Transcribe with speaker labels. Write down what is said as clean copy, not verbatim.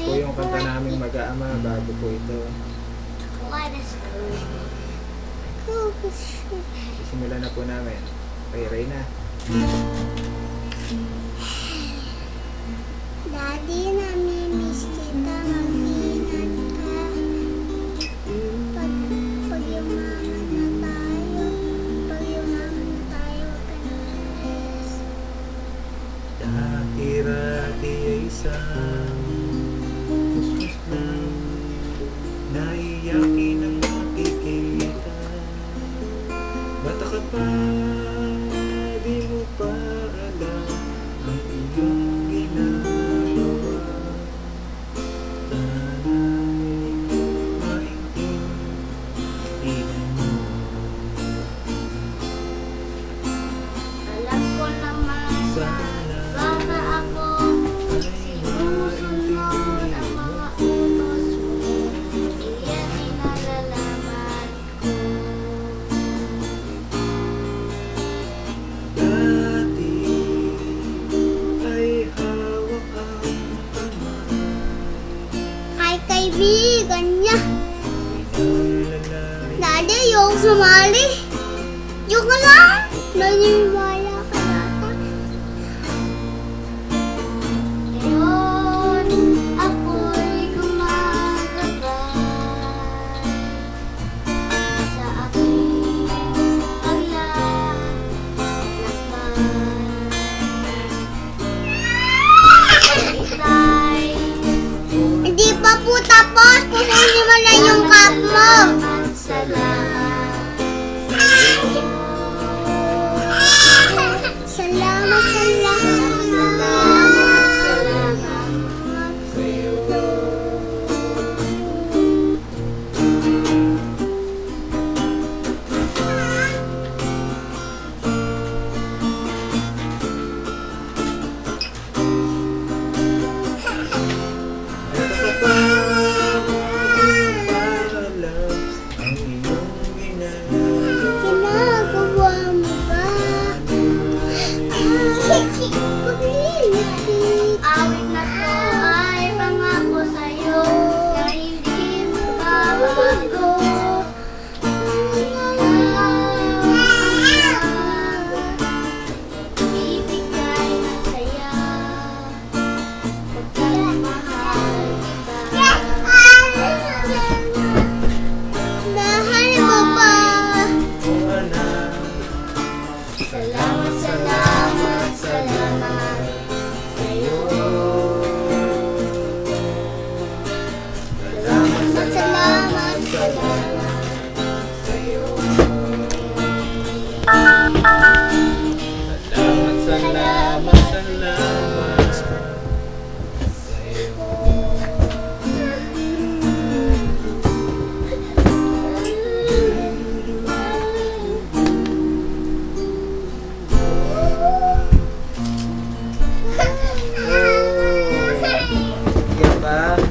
Speaker 1: po yung kanta naming mag-aama bago po ito. Sisimulan na po namin. Okay, Reyna.
Speaker 2: Daddy, namimiss kita, mag-ingat ka. Pag yumaman na tayo, huwag ka na alis.
Speaker 1: Dati-rati ay isang Christmas lang, naiyakin ang makikita. Bata ka pa, di mo pa alam ang iyong ginagawa. Sana'y maintindihan mo.
Speaker 2: Alam ko naman na baka ako sinusunod ang mga utos mo. Iyan inalalaman ko.
Speaker 1: Dati ay hawak ang kamay,
Speaker 2: Kay kaibigan niya.
Speaker 1: nilalay.
Speaker 2: Daddy, yung sumali. Yung ka lang. Naniniwala ka yata. Ngayon, ako'y gumagabay sa aking paglalakbay. Hindi pa po tapos. Kukunin mo lang yung cup mo. Salamat,
Speaker 1: Bata ka pa, di mo pa alam ang iyong ginagawa.
Speaker 2: Ginagawa mo ba? Awit na to ay pangako sa'yo na hindi mo babago. Ibigay ng saya pagkakmahal kita. Mahal mo ba?
Speaker 1: Oh anak,
Speaker 2: Salamat, salamat, salamat sa'yo.
Speaker 1: salamat,
Speaker 2: Salamat, salamat
Speaker 1: sa'yo. Salamat, salamat, salamat sa'yo. Yan ba?